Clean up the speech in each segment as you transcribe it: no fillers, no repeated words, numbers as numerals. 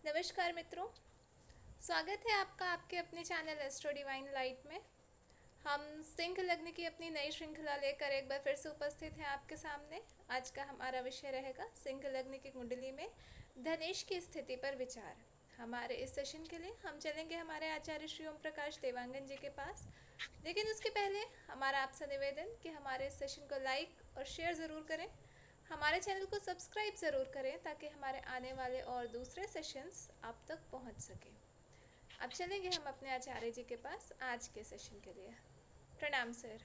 नमस्कार मित्रों, स्वागत है आपका आपके अपने चैनल एस्ट्रो डिवाइन लाइट में। हम सिंह लग्न की अपनी नई श्रृंखला लेकर एक बार फिर से उपस्थित हैं आपके सामने। आज का हमारा विषय रहेगा सिंह लग्न की कुंडली में धनेश की स्थिति पर विचार। हमारे इस सेशन के लिए हम चलेंगे हमारे आचार्य श्री ओम प्रकाश देवांगन जी के पास, लेकिन उसके पहले हमारा आपसे निवेदन कि हमारे इस सेशन को लाइक और शेयर ज़रूर करें, हमारे चैनल को सब्सक्राइब ज़रूर करें ताकि हमारे आने वाले और दूसरे सेशंस आप तक पहुंच सके। अब चलेंगे हम अपने आचार्य जी के पास आज के सेशन के लिए। प्रणाम सर।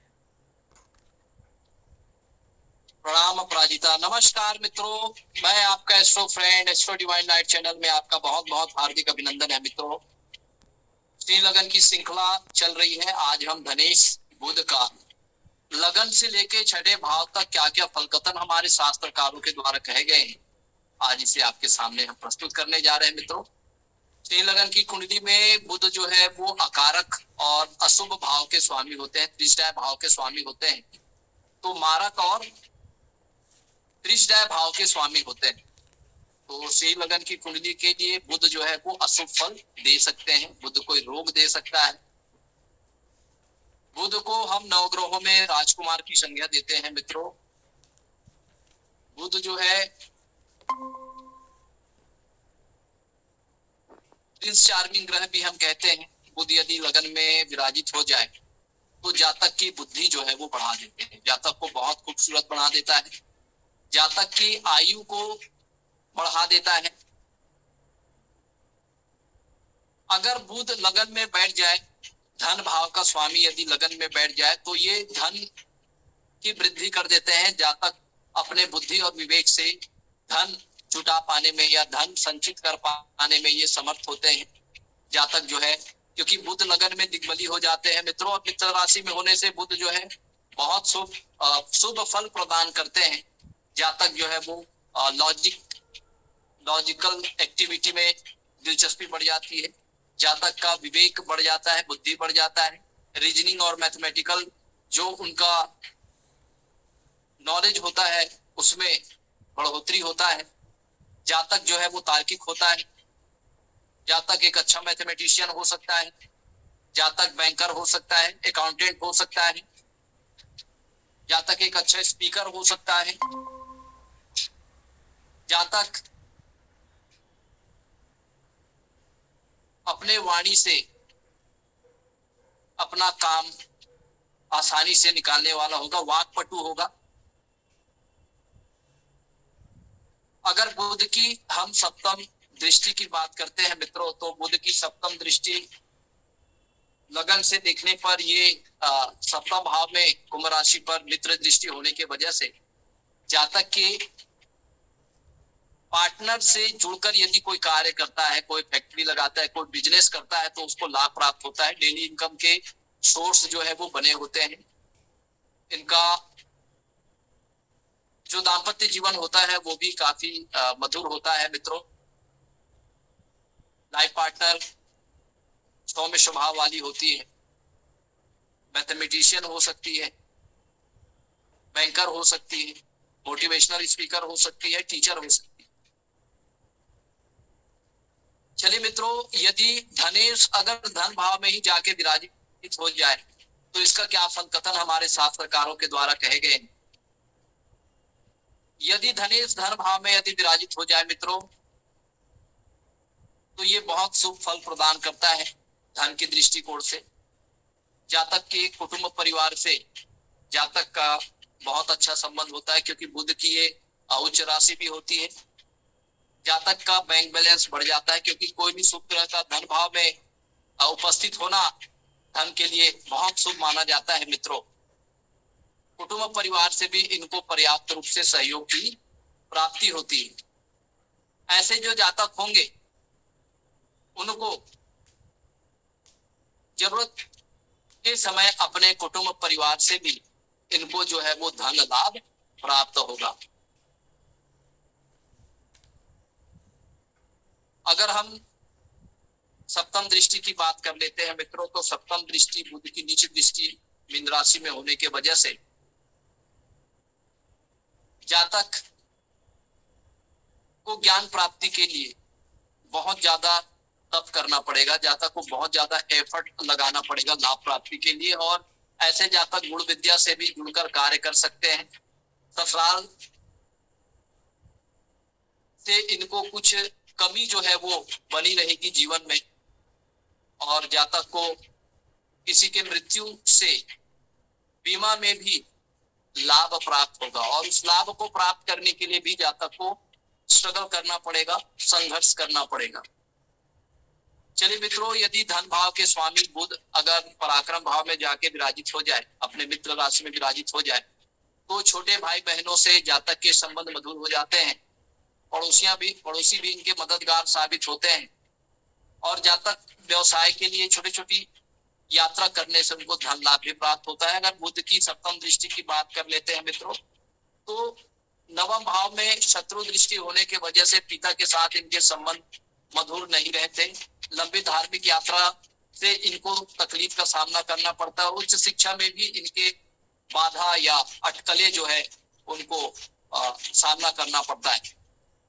प्रणाम अपराजिता। नमस्कार मित्रों, मैं आपका astro friend astro divine light channel में आपका बहुत बहुत हार्दिक अभिनंदन है। मित्रों, श्री लगन की श्रृंखला चल रही है। आज हम धनेश बुध का लगन से लेके छठे भाव तक क्या क्या फलकथन हमारे शास्त्रकारों के द्वारा कहे गए हैं, आज इसे आपके सामने हम प्रस्तुत करने जा रहे हैं। मित्रों, श्री लगन की कुंडली में बुध जो है वो अकारक और अशुभ भाव के स्वामी होते हैं, त्रिशय भाव के स्वामी होते हैं। तो मारक और त्रिशय भाव के स्वामी होते हैं। तो श्री लगन की कुंडली के लिए बुध जो है वो अशुभ फल दे सकते हैं। बुध कोई रोग दे सकता है। बुध को हम नवग्रहों में राजकुमार की संज्ञा देते हैं। मित्रों, बुध जो है प्रिंस चार्मिंग ग्रह भी हम कहते हैं। बुध यदि लगन में विराजित हो जाए तो जातक की बुद्धि जो है वो बढ़ा देते हैं, जातक को बहुत खूबसूरत बना देता है, जातक की आयु को बढ़ा देता है। अगर बुध लगन में बैठ जाए, धन भाव का स्वामी यदि लगन में बैठ जाए तो ये धन की वृद्धि कर देते हैं। जातक अपने बुद्धि और विवेक से धन जुटा पाने में या धन संचित कर पाने में ये समर्थ होते हैं। जातक जो है, क्योंकि बुध लगन में दिग्बली हो जाते हैं मित्रों, और मित्र राशि में होने से बुध जो है बहुत शुभ फल प्रदान करते हैं। जातक जो है वो लॉजिकल एक्टिविटी में दिलचस्पी बढ़ जाती है, जातक का विवेक बढ़ जाता है, बुद्धि बढ़ जाता है, रीजनिंग और मैथमेटिकल जो उनका नॉलेज होता है उसमें बढ़ोतरी होता है। जातक जो है वो तार्किक होता है, जातक एक अच्छा मैथमेटिशियन हो सकता है, जातक बैंकर हो सकता है, अकाउंटेंट हो सकता है, जातक एक अच्छा स्पीकर हो सकता है, जातक अपने वाणी से अपना काम आसानी से निकालने वाला होगा, वाक्पटु होगा। अगर बुध की हम सप्तम दृष्टि की बात करते हैं मित्रों, तो बुध की सप्तम दृष्टि लगन से देखने पर ये सप्तम भाव में कुंभ राशि पर मित्र दृष्टि होने की वजह से जातक के पार्टनर से जुड़कर यदि कोई कार्य करता है, कोई फैक्ट्री लगाता है, कोई बिजनेस करता है तो उसको लाभ प्राप्त होता है। डेली इनकम के सोर्स जो है वो बने होते हैं। इनका जो दाम्पत्य जीवन होता है वो भी काफी मधुर होता है। मित्रों, लाइफ पार्टनर सौम्य स्वभाव वाली होती है, मैथमेटिशियन हो सकती है, बैंकर हो सकती है, मोटिवेशनल स्पीकर हो सकती है, टीचर हो सकती है। चलिए मित्रों, यदि धनेश अगर धन भाव में ही जाके विराजित हो जाए तो इसका क्या फल कथन हमारे शास्त्रकारों के द्वारा कहे गए हैं। यदि धनेश धन भाव में यदि विराजित हो जाए मित्रों तो ये बहुत शुभ फल प्रदान करता है। धन की दृष्टिकोण से जातक के कुटुंब परिवार से जातक का बहुत अच्छा संबंध होता है, क्योंकि बुध की ये उच्च राशि भी होती है। जातक का बैंक बैलेंस बढ़ जाता है, क्योंकि कोई भी शुभ ग्रह का धन भाव में उपस्थित होना धन के लिए बहुत शुभ माना जाता है। मित्रों, कुटुंब परिवार से भी इनको पर्याप्त रूप से सहयोग की प्राप्ति होती है। ऐसे जो जातक होंगे उनको जरूरत के समय अपने कुटुंब परिवार से भी इनको जो है वो धन लाभ प्राप्त होगा। अगर हम सप्तम दृष्टि की बात कर लेते हैं मित्रों, तो सप्तम दृष्टि बुध की नीच दृष्टि मीन राशि में होने के वजह से जातक को ज्ञान प्राप्ति के लिए बहुत ज्यादा तप करना पड़ेगा, जातक को बहुत ज्यादा एफर्ट लगाना पड़ेगा लाभ प्राप्ति के लिए। और ऐसे जातक गुण विद्या से भी जुड़कर कार्य कर सकते हैं। ससुराल से इनको कुछ कमी जो है वो बनी रहेगी जीवन में, और जातक को किसी के मृत्यु से बीमा में भी लाभ प्राप्त होगा, और उस लाभ को प्राप्त करने के लिए भी जातक को स्ट्रगल करना पड़ेगा, संघर्ष करना पड़ेगा। चलिए मित्रों, यदि धन भाव के स्वामी बुध अगर पराक्रम भाव में जाके विराजित हो जाए, अपने मित्र राशि में विराजित हो जाए, तो छोटे भाई बहनों से जातक के संबंध मधुर हो जाते हैं। पड़ोसी भी इनके मददगार साबित होते हैं, और जातक व्यवसाय के लिए छोटी छोटी यात्रा करने से उनको धन लाभ भी प्राप्त होता है। अगर बुध की सप्तम दृष्टि की बात कर लेते हैं मित्रों, तो नवम भाव में शत्रु दृष्टि होने की वजह से पिता के साथ इनके संबंध मधुर नहीं रहते। लंबी धार्मिक यात्रा से इनको तकलीफ का सामना करना पड़ता है। उच्च शिक्षा में भी इनके बाधा या अटकलें जो है उनको सामना करना पड़ता है।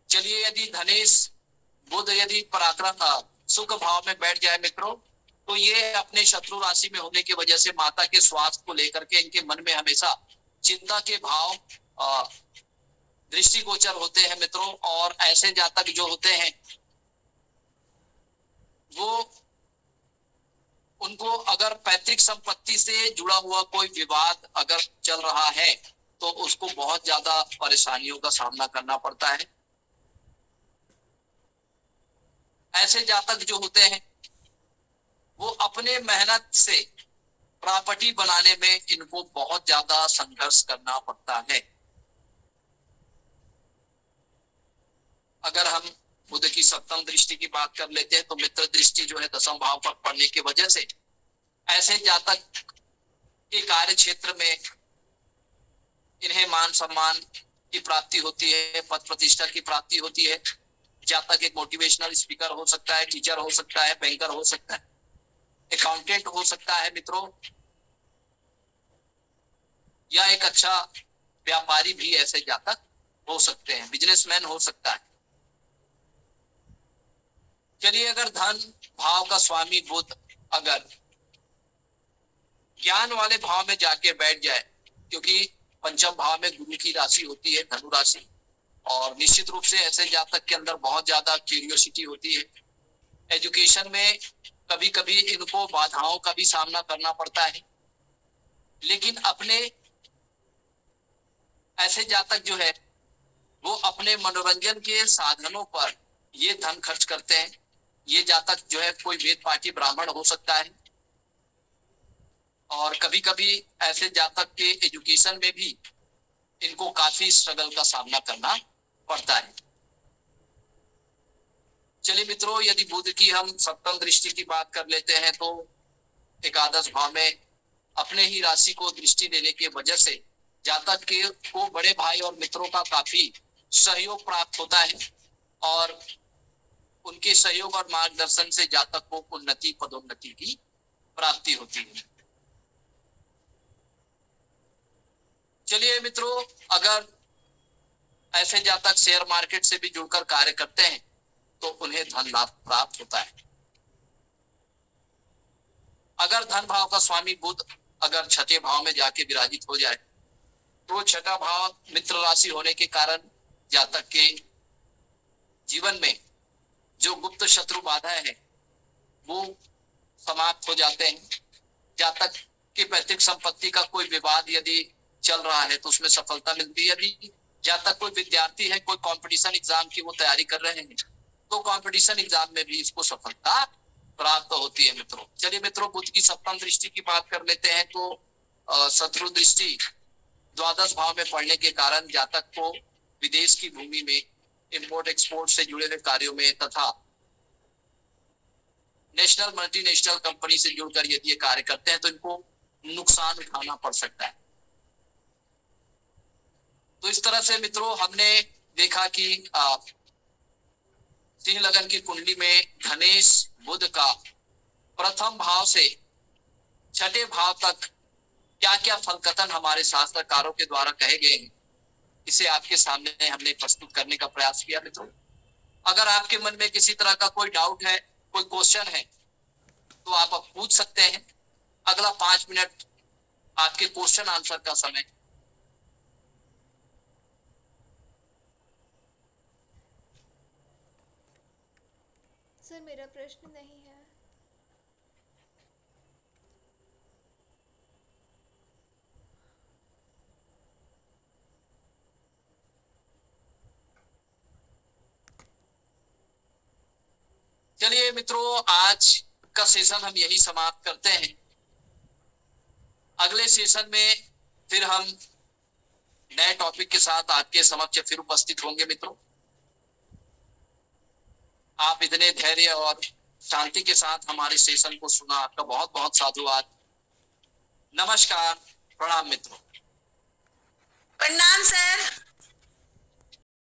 चलिए, यदि धनेश बुध यदि पराक्रम सुख भाव में बैठ जाए मित्रों, तो ये अपने शत्रु राशि में होने की वजह से माता के स्वास्थ्य को लेकर के इनके मन में हमेशा चिंता के भाव दृष्टिगोचर होते हैं मित्रों। और ऐसे जातक जो होते हैं वो उनको अगर पैतृक संपत्ति से जुड़ा हुआ कोई विवाद अगर चल रहा है तो उसको बहुत ज्यादा परेशानियों का सामना करना पड़ता है। ऐसे जातक जो होते हैं वो अपने मेहनत से प्रॉपर्टी बनाने में इनको बहुत ज्यादा संघर्ष करना पड़ता है। अगर हम बुध की सप्तम दृष्टि की बात कर लेते हैं, तो मित्र दृष्टि जो है दसम भाव पर पड़ने की वजह से ऐसे जातक के कार्य क्षेत्र में इन्हें मान सम्मान की प्राप्ति होती है, पद प्रतिष्ठा की प्राप्ति होती है। जातक एक मोटिवेशनल स्पीकर हो सकता है, टीचर हो सकता है, बैंकर हो सकता है, अकाउंटेंट हो सकता है मित्रों, या एक अच्छा व्यापारी भी ऐसे जातक हो सकते हैं, बिजनेसमैन हो सकता है। चलिए, अगर धन भाव का स्वामी बुध अगर ज्ञान वाले भाव में जाके बैठ जाए, क्योंकि पंचम भाव में गुरु की राशि होती है, धनु राशि, और निश्चित रूप से ऐसे जातक के अंदर बहुत ज्यादा क्यूरियोसिटी होती है। एजुकेशन में कभी कभी इनको बाधाओं का भी सामना करना पड़ता है, लेकिन अपने ऐसे जातक जो है वो अपने मनोरंजन के साधनों पर ये धन खर्च करते हैं। ये जातक जो है कोई वेद पाठी ब्राह्मण हो सकता है, और कभी कभी ऐसे जातक के एजुकेशन में भी इनको काफी स्ट्रगल का सामना करना पड़ता है। चलिए मित्रों, यदि बुध की हम सप्तम दृष्टि की बात कर लेते हैं, तो एकादश भाव में अपने ही राशि को दृष्टि देने की वजह से जातक के को बड़े भाई और मित्रों का काफी सहयोग प्राप्त होता है, और उनके सहयोग और मार्गदर्शन से जातक को उन्नति पदोन्नति की प्राप्ति होती है। चलिए मित्रों, अगर ऐसे जातक शेयर मार्केट से भी जुड़कर कार्य करते हैं तो उन्हें धन लाभ प्राप्त होता है। अगर धन भाव का स्वामी बुध अगर छठे भाव में जाके विराजित हो जाए, तो छठा भाव मित्र राशि होने के कारण जातक के जीवन में जो गुप्त शत्रु बाधाएं हैं वो समाप्त हो जाते हैं। जातक की पैतृक संपत्ति का कोई विवाद यदि चल रहा है तो उसमें सफलता मिलती है। यदि जातक कोई विद्यार्थी है, कोई कंपटीशन एग्जाम की वो तैयारी कर रहे हैं, तो कंपटीशन एग्जाम में भी इसको सफलता प्राप्त होती है मित्रों। चलिए मित्रों, बुध की सप्तम दृष्टि की बात कर लेते हैं, तो शत्रु दृष्टि द्वादश भाव में पड़ने के कारण जातक को विदेश की भूमि में इंपोर्ट एक्सपोर्ट से जुड़े हुए कार्यों में तथा नेशनल मल्टीनेशनल कंपनी से जुड़कर यदि ये कार्य करते हैं तो इनको नुकसान उठाना पड़ सकता है। तो इस तरह से मित्रों हमने देखा कि सिंह लगन की कुंडली में धनेश बुध का प्रथम भाव से छठे भाव तक क्या क्या फलकथन हमारे शास्त्रकारों के द्वारा कहे गए हैं, इसे आपके सामने हमने प्रस्तुत करने का प्रयास किया मित्रों। अगर आपके मन में किसी तरह का कोई डाउट है, कोई क्वेश्चन है, तो आप अब पूछ सकते हैं। अगला 5 मिनट आपके क्वेश्चन आंसर का समय। सर मेरा प्रश्न नहीं है। चलिए मित्रों, आज का सेशन हम यही समाप्त करते हैं। अगले सेशन में फिर हम नए टॉपिक के साथ आपके समक्ष फिर उपस्थित होंगे। मित्रों, आप इतने धैर्य और शांति के साथ हमारे सेशन को सुना, आपका बहुत बहुत साधुवाद। नमस्कार, प्रणाम मित्रों। प्रणाम सर।